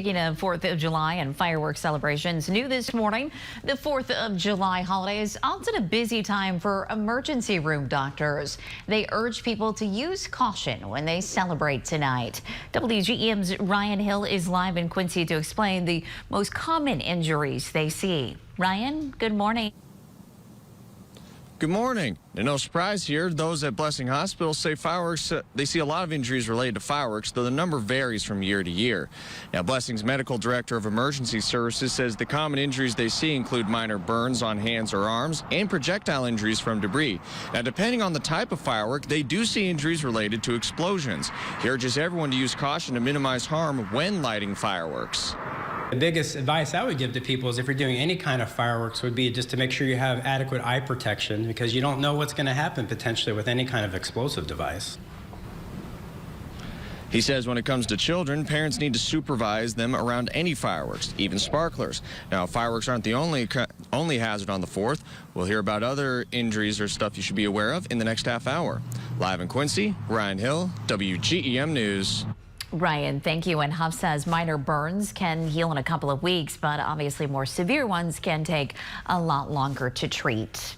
Speaking of 4th of July and fireworks celebrations, new this morning, the 4th of July holiday is often a busy time for emergency room doctors. They urge people to use caution when they celebrate tonight. WGEM's Ryan Hill is live in Quincy to explain the most common injuries they see. Ryan, good morning. Good morning. And no surprise here, those at Blessing Hospital say fireworks, they see a lot of injuries related to fireworks, though the number varies from year to year. Now, Blessing's medical director of emergency services says the common injuries they see include minor burns on hands or arms and projectile injuries from debris. Now, depending on the type of firework, they do see injuries related to explosions. He urges everyone to use caution to minimize harm when lighting fireworks. The biggest advice I would give to people is if you're doing any kind of fireworks would be just to make sure you have adequate eye protection, because you don't know what's going to happen potentially with any kind of explosive device. He says when it comes to children, parents need to supervise them around any fireworks, even sparklers. Now, fireworks aren't the only hazard on the 4th. We'll hear about other injuries or stuff you should be aware of in the next half hour. Live in Quincy, Ryan Hill, WGEM News. Ryan, thank you. And Huff says minor burns can heal in a couple of weeks, but obviously more severe ones can take a lot longer to treat.